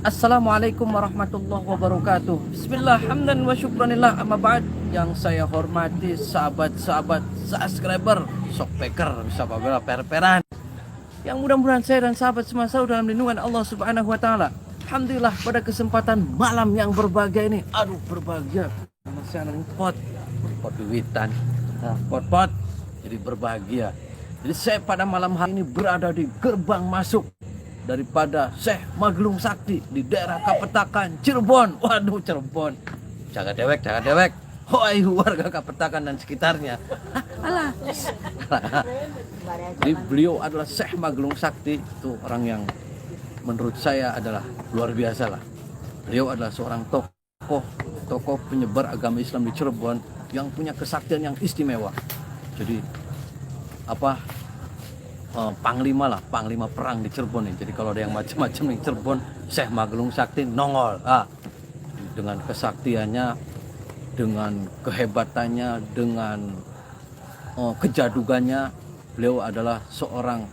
Assalamualaikum warahmatullahi wabarakatuh. Bismillah, hamdan wa syukranillah, amma ba'd. Yang saya hormati sahabat-sahabat subscriber, shopmaker, bisa apa per-peran. Yang mudah-mudahan saya dan sahabat semua selalu dalam lindungan Allah Subhanahu wa taala. Alhamdulillah pada kesempatan malam yang berbahagia ini. Aduh, berbahagia karena saya pot duitan. Pot jadi berbahagia. Jadi saya pada malam hari ini berada di gerbang masuk daripada Syekh Maglung Sakti di daerah Kapetakan, Cirebon. Waduh, Cirebon. Jaga dewek. Hoi warga Kapetakan dan sekitarnya. Alah. Jadi beliau adalah Syekh Maglung Sakti, itu orang yang menurut saya adalah luar biasa lah. Beliau adalah seorang tokoh penyebar agama Islam di Cirebon yang punya kesaktian yang istimewa. Jadi panglima perang di Cirebon nih. Jadi kalau ada yang macam-macam di Cirebon, Syekh Maglung Sakti nongol. Dengan kesaktiannya, dengan kehebatannya, dengan kejadugannya, beliau adalah seorang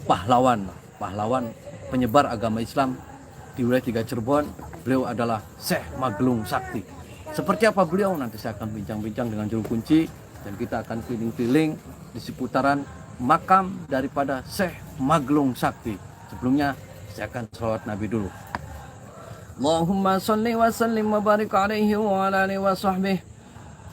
pahlawan penyebar agama Islam di wilayah 3 Cirebon. Beliau adalah Syekh Maglung Sakti. Seperti apa beliau, nanti saya akan bincang-bincang dengan juru kunci dan kita akan keliling-keliling di seputaran makam daripada Syekh Maglung Sakti. Sebelumnya saya akan sholawat Nabi dulu. Allahumma salli wa sallim wa barik alaihi wa ala alihi wa sahbihi.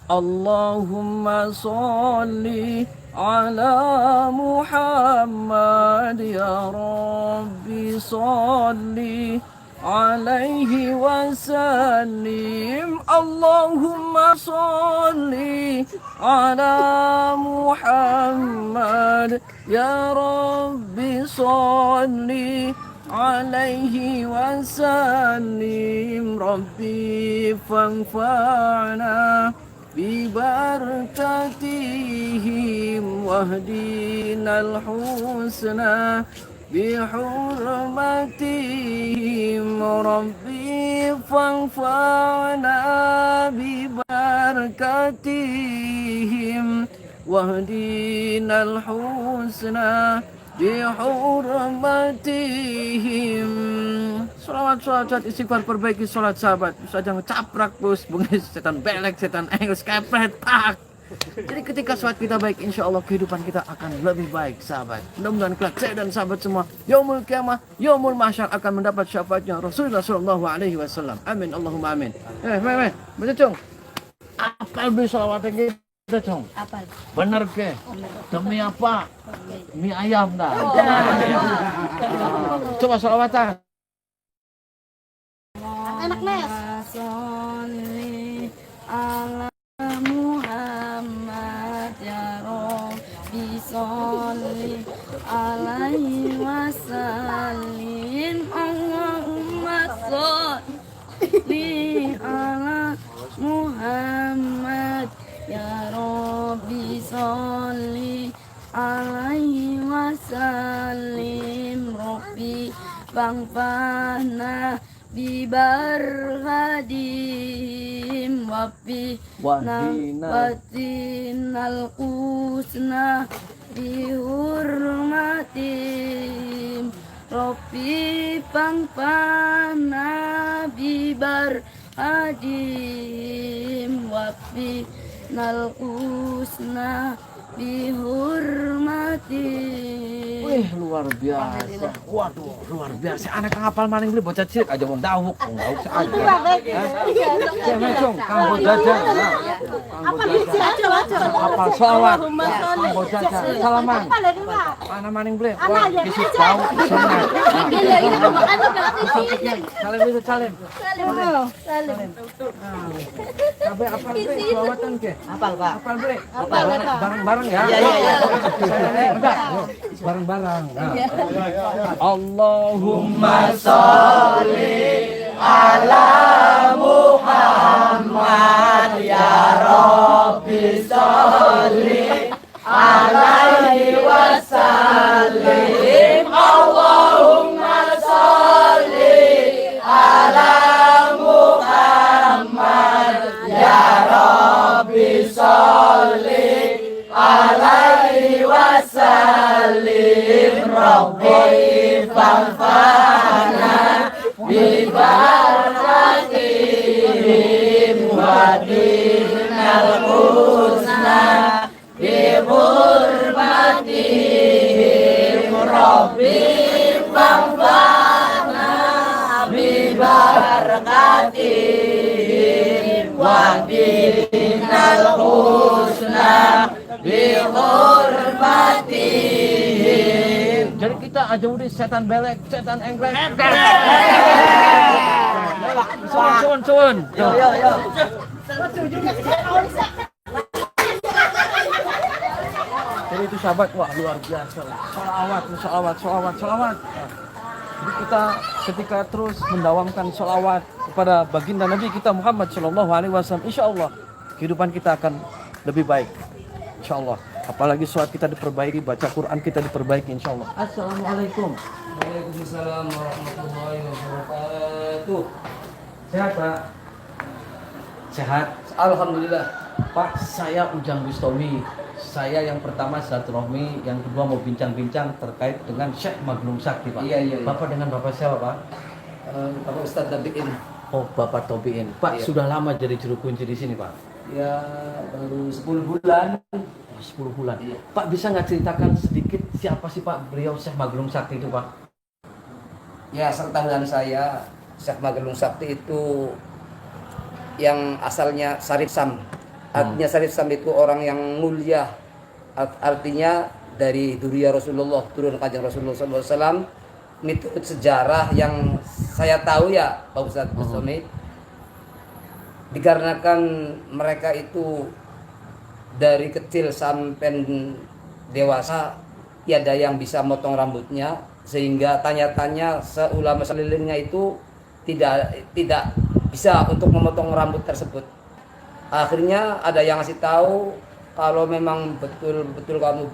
Allahumma salli ala Muhammad ya Rabbi salli alaihi wasallim. Allahumma salli ala Muhammad ya Rabbi salli alaihi wasallim. Rabbi fanfa'na bibarakatihim wahdinal husna bihurmatihim. Rabbi fanfa'na bibarakatihim wahdinal husna bihurmatihim. Sholat istighfar, perbaiki sholat sahabat. Bisa jangan caprak bos, bungis setan belek, setan enggus kepret tak. Jadi ketika sholat kita baik, insya Allah kehidupan kita akan lebih baik sahabat. Mudah-mudahan kelak saya dan sahabat semua yaumul qiyamah, yaumul mahsyar akan mendapat syafaatnya Rasulullah sallallahu alaihi wasallam. Amin Allahumma amin. Baca cung. Apal beli sholawatnya kita cung. Apal. Bener ke? Demi apa? Mie ayam dah. Coba sholawatan. Anak Nes. Sholli ala Muhammad ya Rabbi sholli alaihi wasallim. Allahumma sholli ala Muhammad ya Rabbi sholli alaihi wasallim. Rabbi bangfana bibarhadim wafi watinal usna bihurmatim. Rabbi pangpana bibarhadim wafi nal usna bihurmatim. Wih, luar biasa. Waduh, luar biasa. Anak ngapal maning beli bocah cilik aja wong dawuk saja. Saya macam kang bocah apal sholawat. Kang bocah salaman. Mana maning beli? Wah, kisi jauh sunat. Salim itu salim. Kabeh apal beli sholawatan ke? Apal, Pak. Apal beli. Apal. Bareng-bareng ya. Iya. Bareng-bareng. Allahumma sholli ala Muhammad ya Rabbi sholli alaihi wasallim. Allahumma sholli ala Muhammad ya Rabbi sholli alaihi wasallim. Jadi kita ajauhi setan belek, setan engklek. Sun. Jadi itu sahabat, wah luar biasa. Sholawat. Jadi kita ketika terus mendawamkan sholawat kepada baginda Nabi kita Muhammad Shallallahu Alaihi Wasallam, insya Allah kehidupan kita akan lebih baik. Insya Allah. Apalagi sholat kita diperbaiki, baca Quran kita diperbaiki, insya Allah. Assalamualaikum. Waalaikumsalam warahmatullahi wabarakatuh. Sehat Pak? Sehat. Alhamdulillah. Pak, saya Ujang Bustomi. Saya yang pertama silaturahmi, yang kedua mau bincang-bincang terkait dengan Syekh Maglum Sakti, Pak. Iya. Bapak dengan Bapak siapa, Pak? Bapak Ustadz Tabiin. Oh, Bapak Tobiin. Pak, Iya. sudah lama jadi juru kunci di sini, Pak? Ya baru 10 bulan. 10 bulan. Iya. Pak, bisa nggak ceritakan sedikit siapa sih Pak beliau Syekh Maglum Sakti itu, Pak? Ya sertahuan saya Syekh Magelung Sakti itu yang asalnya Sarif Sam. Artinya Sarif Sam itu orang yang mulia. Artinya dari Duriyah Rasulullah, turun kanjeng Rasulullah SAW. Menurut sejarah yang saya tahu ya Pak Ustadz Bustomi, dikarenakan mereka itu dari kecil sampai dewasa tiada yang bisa motong rambutnya, sehingga tanya-tanya seulama selilingnya itu tidak bisa untuk memotong rambut tersebut. Akhirnya ada yang ngasih tahu kalau memang betul-betul kamu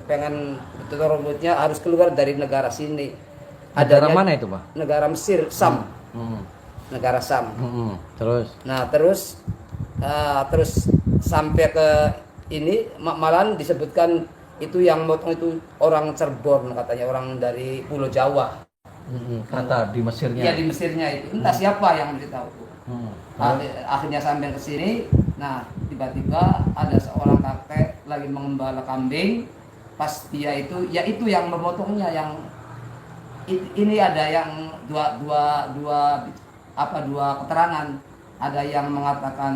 pengen betul rambutnya harus keluar dari negara sini. Negara Adanya mana itu, Pak? Negara Mesir, Sam. Negara Sam. Terus? Nah terus sampai ke ini malahan disebutkan itu yang motong itu orang Cirebon, katanya orang dari Pulau Jawa. Kata di Mesirnya. Ya di Mesirnya itu entah siapa yang memberitahu. Akhirnya sampai ke sini, nah tiba-tiba ada seorang kakek lagi mengembala kambing. Pas dia itu, ya itu yang memotongnya, yang ini ada yang dua keterangan. Ada yang mengatakan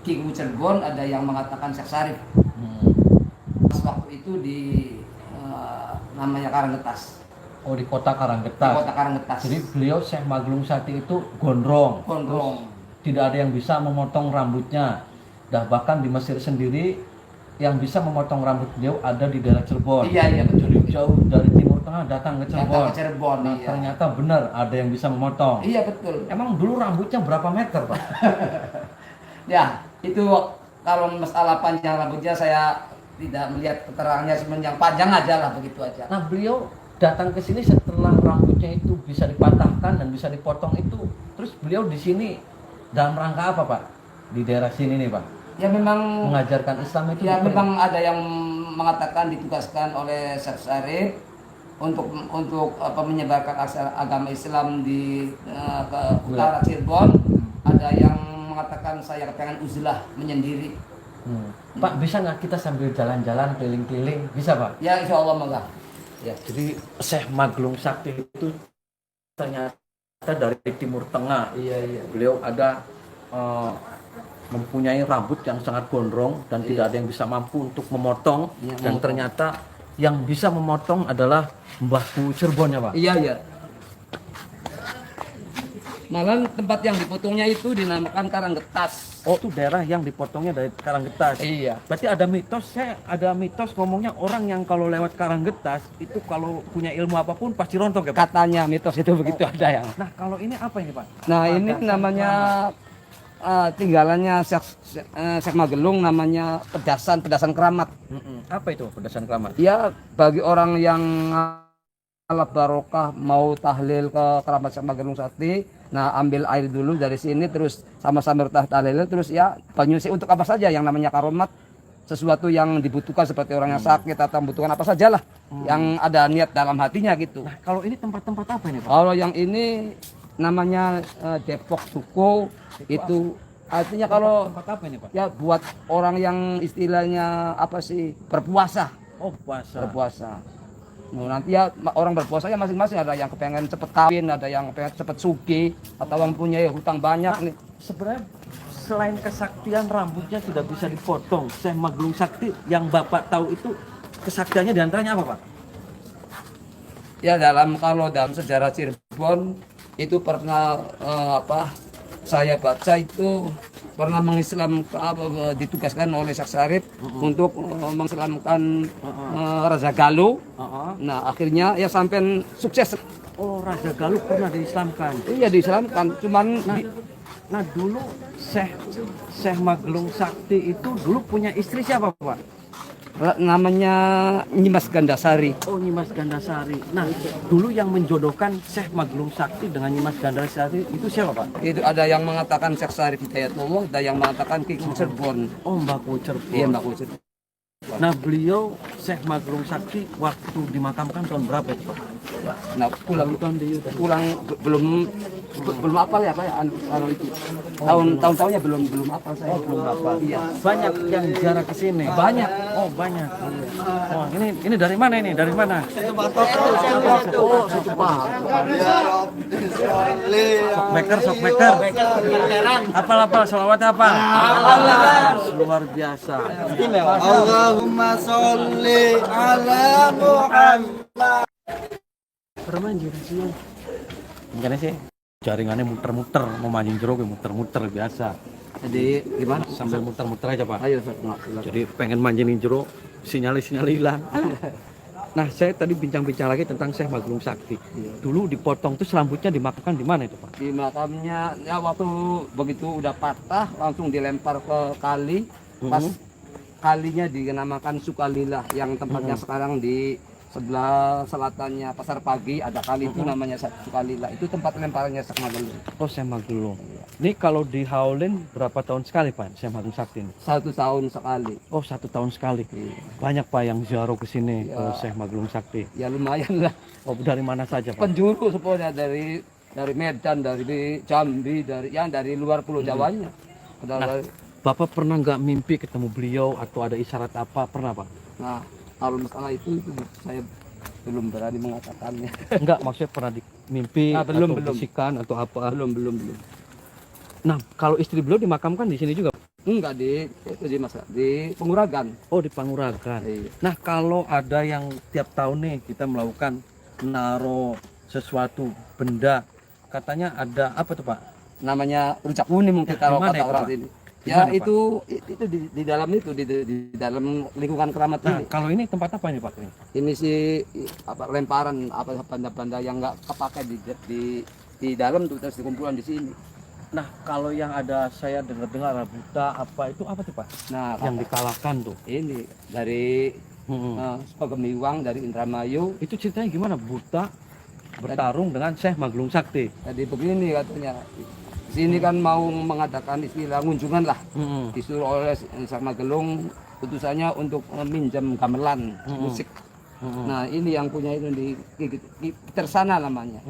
King Cirebon, ada yang mengatakan Syekh Sarif. Pas waktu itu di namanya Karanggetas. Oh, di kota Di Karanggetas. kota Karanggetas. Jadi beliau Syekh Maglum Sakti itu gondrong. Gondrong. Tidak ada yang bisa memotong rambutnya. Dah bahkan di Mesir sendiri yang bisa memotong rambut beliau ada di daerah Cirebon. Iya betul. Jadi jauh dari Timur Tengah datang ke Cirebon. Datang ke Cirebon, Nah, iya. ternyata benar ada yang bisa memotong. Iya betul. Emang dulu rambutnya berapa meter, Pak? Ya itu kalau masalah panjang rambutnya saya tidak melihat keterangannya, semenjang panjang aja lah, begitu aja. Nah, beliau datang ke sini setelah rambutnya itu bisa dipatahkan dan bisa dipotong itu. Terus beliau di sini dalam rangka apa, Pak? Di daerah sini nih, Pak. Ya memang Mengajarkan Islam itu. ya apa memang ada yang mengatakan ditugaskan oleh Syekh Sarif untuk menyebarkan agama Islam di ke utara Cirebon. Ada yang mengatakan saya pengen uzlah menyendiri. Pak, bisa nggak kita sambil jalan-jalan keliling-keliling? Bisa, Pak? Ya insya Allah moga. Ya, jadi Syekh Maglum Sakti itu ternyata dari Timur Tengah. Iya. Beliau ada mempunyai rambut yang sangat gondrong dan tidak ada yang bisa mampu untuk memotong. Iya, Dan ternyata yang bisa memotong adalah Mbahku Cirebon ya, Pak? Iya. Malah tempat yang dipotongnya itu dinamakan Karanggetas. Oh, itu daerah yang dipotongnya dari Karanggetas. Iya. Berarti ada mitos ngomongnya orang yang kalau lewat Karanggetas itu kalau punya ilmu apapun pasti rontok ya, Pak? Katanya mitos itu begitu ada yang. Nah, kalau ini apa ini, Pak? Nah ini Pedasan namanya tinggalannya Syekh Magelung, namanya pedasan keramat. Apa itu pedasan keramat? Ya bagi orang yang alaf barokah mau tahlil ke keramat Syekh Magelung Sakti, nah ambil air dulu dari sini terus sama-sama tahlil terus ya penyusi untuk apa saja yang namanya karomat sesuatu yang dibutuhkan seperti orang yang sakit atau membutuhkan apa sajalah yang ada niat dalam hatinya gitu. Nah, kalau ini tempat-tempat apa ini Pak? Kalau yang ini namanya Depok Suko itu artinya kalau Tempat apa ini Pak? ya buat orang yang istilahnya apa sih berpuasa. Oh, puasa. Berpuasa. Nah, nanti ya orang berpuasa ya masing-masing, ada yang kepengen cepet kawin, ada yang kepengen cepet sugih, atau yang punya hutang banyak nih. Sebenarnya selain kesaktian rambutnya tidak bisa dipotong, Syekh Maglung Sakti yang Bapak tahu itu kesaktiannya diantaranya apa Pak? Ya kalau dalam sejarah Cirebon itu pernah saya baca itu pernah ditugaskan oleh Syekh Syarif untuk mengislamkan Raja Galuh. Nah akhirnya ya sampai sukses. Oh, Raja Galuh pernah diislamkan. Iya diislamkan, cuman Nah dulu Syekh Maglung Sakti itu dulu punya istri siapa Pak? namanya Nyimas Gandasari. Oh, Nyimas Gandasari. Nah dulu yang menjodohkan Syekh Maglung Sakti dengan Nyimas Gandasari itu siapa Pak? Itu ada yang mengatakan Syekh Syarif Hidayatullah, ada yang mengatakan Ki Cirebon. Oh, Mbak Cirebon. Iya Mbak Cirebon. Nah beliau Syekh Maglung Sakti waktu dimakamkan tahun berapa itu Pak? Nah pulang belum apal ya Pak ya kalau itu tahun-tahunnya belum apal saya. Belum hafal. Iya. Banyak yang jarak ke sini. Banyak. Oh, banyak. Oh, ini dari mana ini? Dari mana? Shockmaker. Apal salawat apa? Luar biasa. Allahumma sholli ala Muhammad. Bermain di sini. Gimana sih? Jaringannya muter-muter, mau mancing jeruk ya muter-muter biasa. Jadi gimana? Sambil muter-muter aja Pak. Ayo Ustaz. Jadi pengen mancing jeruk, sinyal hilang. Nah, saya tadi bincang-bincang lagi tentang Syekh Maglung Sakti. Dulu dipotong tuh rambutnya dimakamkan di mana itu Pak? Di makamnya ya waktu begitu udah patah langsung dilempar ke kali. Pas kalinya dinamakan Sukalila yang tempatnya sekarang di sebelah selatannya Pasar Pagi ada kali itu namanya Sukalila. Itu tempat lemparannya Syekh Maglung. Oh, Syekh Maglung. Ini kalau di Haulin berapa tahun sekali Pak Syekh Maglung Sakti ini? 1 tahun sekali. Oh, 1 tahun sekali. Iya. Banyak Pak yang ziarah ke sini Ya. ke Syekh Maglung Sakti. Ya lumayan lah. Oh, dari mana saja Pak? Penjuru semuanya dari Medan, dari Jambi, dari luar Pulau Jawanya. Nah, Bapak pernah nggak mimpi ketemu beliau atau ada isyarat apa? Pernah Pak? Nah, kalau masalah itu saya belum berani mengatakannya. Enggak, maksudnya pernah di mimpi Belum. atau bisikan atau apa? belum. Nah, kalau istri beliau dimakamkan di sini juga? Enggak di Penguragan. Oh, di Panguragan. Iya. Nah, kalau ada yang tiap tahun nih kita melakukan naro sesuatu benda, katanya ada apa tuh Pak? Namanya rujak kuning mungkin kalau Gimana kata itu, orang Pak? sini. Gimana, Ya Pak? itu di dalam itu di dalam lingkungan keramat Nah, ini. kalau ini tempat apa ini Pak? Ini sih lemparan benda-benda yang enggak kepakai di dalam tuh terus dikumpulkan di sini. Nah, kalau yang ada saya dengar-dengar buta apa itu apa tuh Pak? Nah, Yang dikalahkan tuh. ini dari Pagemiwang dari Indramayu. Itu ceritanya gimana? Buta bertarung dengan Syekh Maglung Sakti. Jadi begini katanya. Sini kan mau mengadakan istilah kunjungan lah. Disuruh oleh Syekh Maglung putusannya untuk minjam gamelan musik. Nah, ini yang punya itu di Tersana namanya.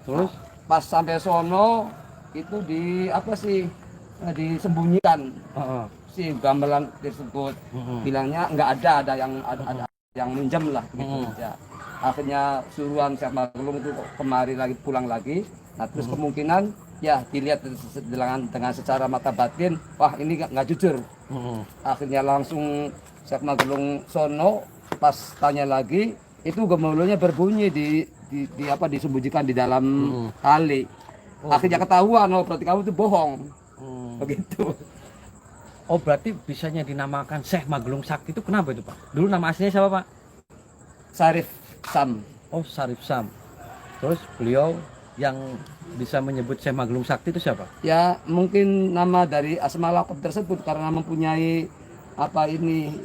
Terus Pas sampai sono itu disembunyikan si gamelan tersebut. Bilangnya nggak ada yang minjam lah gitu aja. Akhirnya suruhan Syekh Maglung itu kemari lagi pulang lagi. Nah, terus kemungkinan ya dilihat dengan secara mata batin, wah ini nggak jujur. Akhirnya langsung Syekh Maglung sono pas tanya lagi itu gemuruhnya berbunyi disembunyikan di dalam kali. Akhirnya ketahuan, oh berarti kamu itu bohong. Begitu. oh, berarti bisanya dinamakan Syekh Maglung Sakti itu kenapa itu Pak? Dulu nama aslinya siapa Pak? Syarif Sam. Oh, Syarif Sam. Terus beliau yang bisa menyebut Syekh Maglung Sakti itu siapa? Ya mungkin nama dari asma laqab tersebut karena mempunyai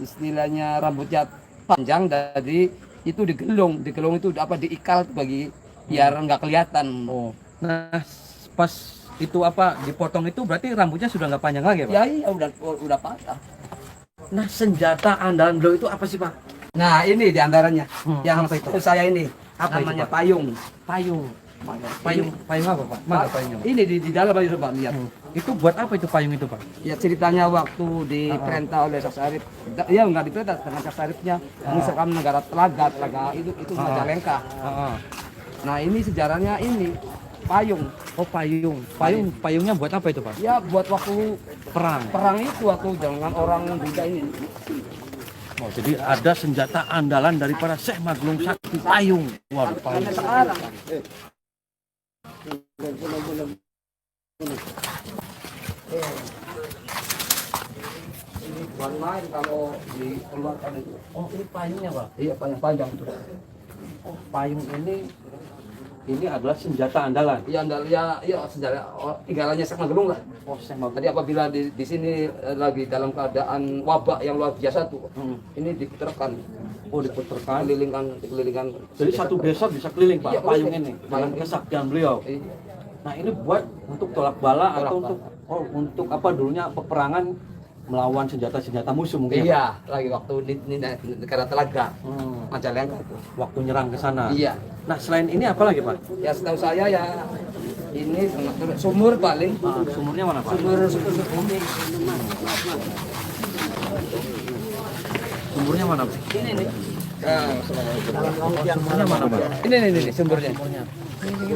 istilahnya rambutnya panjang dari itu digelung itu diikal biar nggak kelihatan. Oh, nah pas itu dipotong itu berarti rambutnya sudah nggak panjang lagi Pak? Ya iya udah patah. Nah, senjata andalan beliau itu apa sih, Pak? Nah, ini diantaranya. Yang apa itu? setahu saya ini Apa itu, namanya Pak? payung. Payung. Payung apa, Pak? Mana payungnya, Pak? Ini di dalam aja Pak, lihat. Itu buat apa itu payung itu, Pak? Ya ceritanya waktu diperintah oleh Syekh Syarif, ya nggak diperintah dengan Syekh Syarifnya mengisahkan negara telaga itu Majalengka. Nah ini sejarahnya ini payung. Oh, payungnya buat apa itu, Pak? Ya buat waktu Perang. itu waktu dengan orang Buddha ini. Oh, jadi ada senjata andalan daripada Syekh Maglung Sakti, payung. Waduh, payung. Sekarang ini bukan main kalau dikeluarkan itu. Oh, ini payungnya, Pak. Iya panjang itu. Oh, payung ini adalah senjata andalan. Iya sejarah tinggalannya Syekh Magelung lah. Oh, Syekh Maglung. Tadi apabila di sini lagi dalam keadaan wabah yang luar biasa tuh, ini diputarkan. Oh, diputarkan. Dikelilingkan. Jadi satu desa bisa keliling, Pak, Iya, payung boleh. ini dengan kesaktian beliau. Iya. Nah, ini buat untuk tolak bala atau Tolak untuk apa dulunya peperangan melawan senjata-senjata musuh mungkin. Ya, Pak? Iya, lagi waktu di negara Telaga, Majalengka itu. Waktu nyerang ke sana. Iya. Nah, selain ini apa lagi, Pak? Ya setahu saya ya ini sumur paling. Sumurnya mana, Pak? Sumur bumi. Sumurnya mana, Pak? Ini nih. Sumurnya mana, Pak? Ini sumbernya.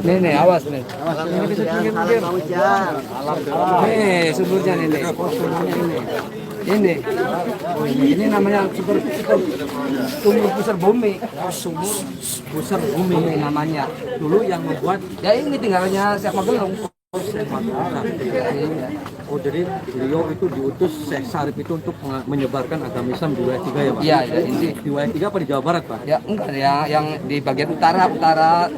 Nih, awas nih. Ini bisa pinggir. Nih, sumbernya nih. Ini namanya sumur pusar bumi. Sumur pusar bumi Namanya. dulu yang membuat Ya ini tinggalannya Syekh Magelung. Syekh Maglung Sakti. Oh, jadi beliau itu diutus Syekh Syarif itu untuk menyebarkan agama Islam di wilayah 3 ya, Pak? Iya, ini. Di wilayah 3 apa di Jawa Barat, Pak? Ya enggak ya, yang di bagian utara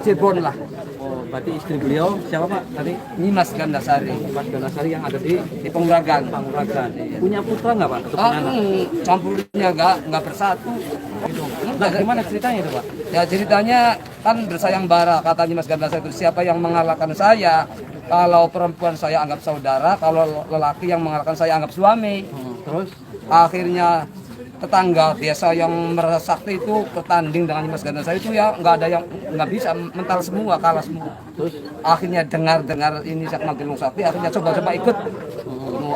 Cirebon lah. Oh, berarti istri beliau siapa, Pak? Tadi Nyimas Gandasari Mas Ganasari yang ada di di Penguragan. Panguragan. Punya putra nggak, Pak? Atau Ah, punya anak? campurnya enggak bersatu. Nah, gimana ceritanya itu, Pak? Ya ceritanya kan bersayang bara, kata Nyimas Gandasari itu, siapa yang mengalahkan saya? Kalau perempuan saya anggap saudara, kalau lelaki yang mengalahkan saya anggap suami. Terus Akhirnya tetangga desa yang merasa sakti itu bertanding dengan Nyimas Gandasari itu ya nggak bisa, mental semua, kalah semua. Terus akhirnya dengar ini Syekh Magelung Sakti, akhirnya coba ikut.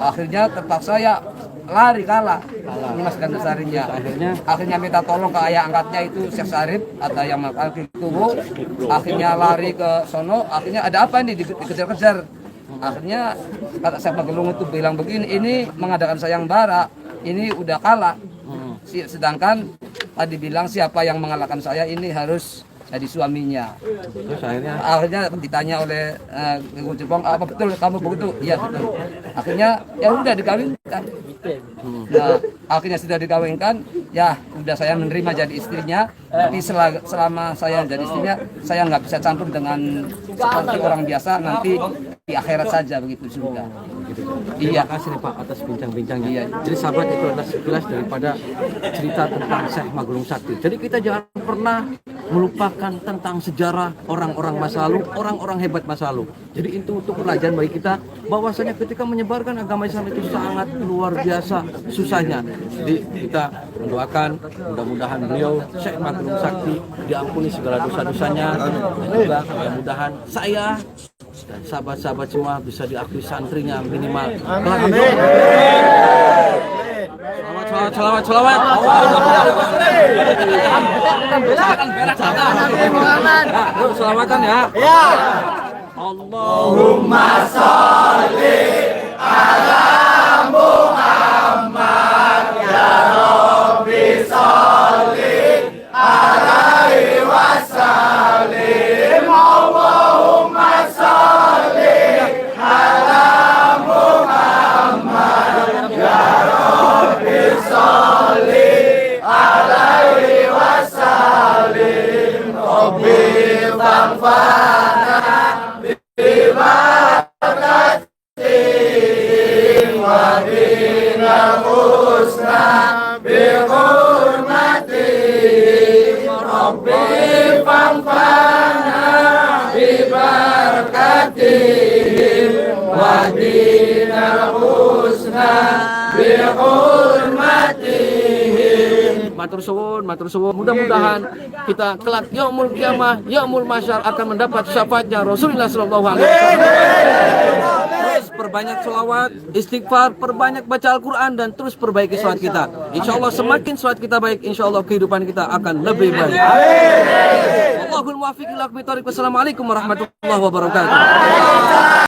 Akhirnya terpaksa ya lari kalah Nyimas Gandasarinya. Akhirnya minta tolong ke ayah angkatnya itu Syekh Syarif, ada yang makan itu. Akhirnya lari ke sono, akhirnya ada apa ini dikejar-kejar. Akhirnya kata Syekh Magelung itu bilang begini, ini mengadakan sayembara, ini udah kalah. Sedangkan tadi bilang siapa yang mengalahkan saya ini harus jadi suaminya. terus Akhirnya ditanya oleh Guru Jepang, apa betul kamu begitu? Iya betul. Akhirnya ya udah dikawinkan. Nah akhirnya sudah dikawinkan, ya udah saya menerima jadi istrinya. Tapi selama saya jadi istrinya, saya nggak bisa campur dengan seperti orang biasa. Nanti di akhirat saja begitu sudah. Iya, kasih nih, Pak, atas bincang-bincangnya. Iya. Jadi sahabat, itu adalah sekilas daripada cerita tentang Syekh Maglung Sakti. Jadi kita jangan pernah melupakan tentang sejarah orang-orang masa lalu, orang-orang hebat masa lalu. Jadi itu untuk pelajaran bagi kita bahwasanya ketika menyebarkan agama Islam itu sangat luar biasa susahnya. Jadi kita mendoakan mudah-mudahan beliau Syekh Maglung Sakti diampuni segala dosa-dosanya, dan juga mudah-mudahan saya dan sahabat-sahabat semua bisa diakui santrinya minimal. Salawat. Selawatan ya. Allahumma sholli ala Muhammad ya Rabbi sholli alaihi wasallim. Allahumma sholli ala Muhammad ya Rabbi sholli alaihi wasallim. Rabbi tanfa'na bibarakatihim wa bina husna bihurmatihim. Rabbi tanfa'na bibarakatihim wa bina husna bihurmatihim. matur suwun. Mudah-mudahan kita kelak yaumul kiamah, yaumul masyar akan mendapat syafaatnya Rasulullah sallallahu alaihi wasallam. Terus perbanyak sholawat, istighfar, perbanyak baca Al-Quran dan terus perbaiki sholat kita. Insya Allah semakin sholat kita baik, insya Allah kehidupan kita akan lebih baik. Allahul muwaffiq ila aqwamit thoriq. Wassalamualaikum warahmatullahi wabarakatuh.